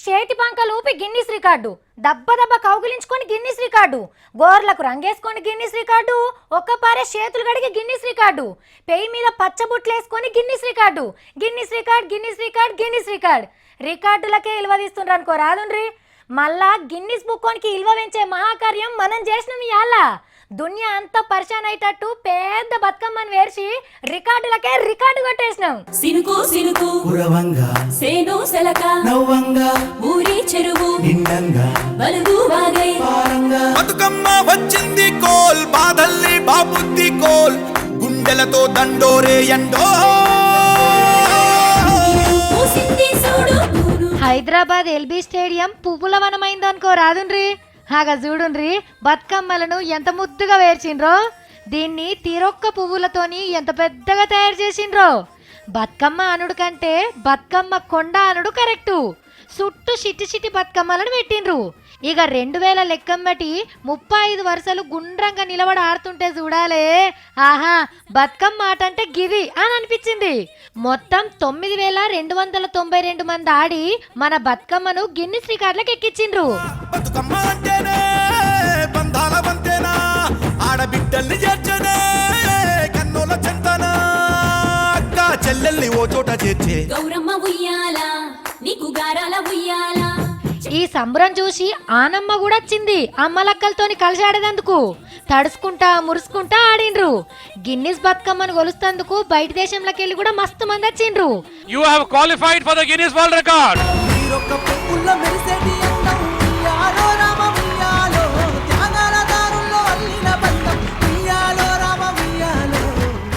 చేతి పంకలు ఊపి గిన్నిస్ రికార్డు, దబ్బ దబ్బ కౌగిలించుకొని గిన్నిస్ రికార్డు, గోర్లకు రంగేసుకొని గిన్నిస్ రికార్డు, ఒక్కపారే చేతులు కడిగి గిన్నిస్ రికార్డు, పెయి మీద పచ్చబుట్లు వేసుకొని Guinness record, Guinness record Guinness record Guinness record. రికార్డులకే ఇల్వ తీస్తుండ్రు అనుకో రాదుండ్రి. మళ్ళా గిన్నిస్ బుక్కోనికి ఇల్వ పెంచే మహాకార్యం మనం చేసినాం ఇవాళ. దునియా అంతా పరిశాన్ అయ్యేటట్టు పెద్ద బతుకమ్మని వేర్చి రికార్డులకే రికార్డు కొట్టేసినాం. సినుకు సినుకు కురవంగా సేను సెలక నవ్వంగా ఊరి చెరువు నిండంగా బలుగు వాగై పారంగా బతుకమ్మ వచ్చింది కోల్ బాధల్ని బాబుద్ది కోల్ గుండెలతో దండోరే ఎండో. హైదరాబాద్ ఎల్బీ స్టేడియం పువ్వుల వనమైందనుకో రాదుండ్రి. హాగా చూడుండ్రి బతుకమ్మలను ఎంత ముద్దుగా వేర్చిండ్రో. దీన్ని తీరొక్క పువ్వులతోని ఎంత పెద్దగా తయారు చేసిండ్రో. బతుకమ్మ అనుడు కంటే బతుకమ్మ కొండ అనుడు కరెక్టు. చుట్టూ చిట్టి చిట్టి బతుకమ్మలను పెట్టిండ్రు. ఇక 2000 లెక్కం బట్టి 35 వరుసలు గుండ్రంగా నిలబడి ఆడుతుంటే చూడాలే, ఆహా బతుకమ్మ ఆట అంటే గిది అని అనిపించింది. మొత్తం 9292 మంది ఆడి మన బతుకమ్మను గిన్నిస్ రికార్డులకు ఎక్కించిండ్రు. బతుకమ్మ అంటేనే బంధాల వంతేనా, ఆడబిడ్డల్ని చేర్చనే కన్నుల చెంతనా, అక్క చెల్లెల్ని ఓ చోట చేర్చే గౌరమ్మ ఉయ్యాల నీకు గారాల ఉయ్యాల. ఈ సంబరం చూసి ఆనమ్మ కూడా వచ్చింది అమ్మలక్కలతోని కలిసి ఆడేదందుకు. తడుచుకుంటా మురుసుకుంటా ఆడిండ్రు. గిన్నిస్ బతుకమ్మను కొలుస్తందుకు బయట దేశంలోకి వెళ్ళి కూడా మస్తు మంది వచ్చిండ్రు. You have qualified for the Guinness World Record.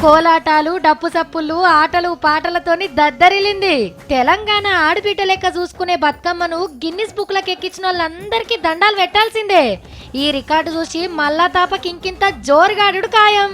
కోలాటాలు డప్పు సప్పులు ఆటలు పాటలతోని దద్దరిల్లింది. తెలంగాణ ఆడబిడ్డ లెక్క చూసుకునే బతుకమ్మను గిన్నిస్ బుక్ లకు ఎక్కించిన వాళ్ళందరికీ దండాలు పెట్టాల్సిందే. ఈ రికార్డు చూసి మల్లా తాపకి ఇంకింత జోరుగాడు ఖాయం.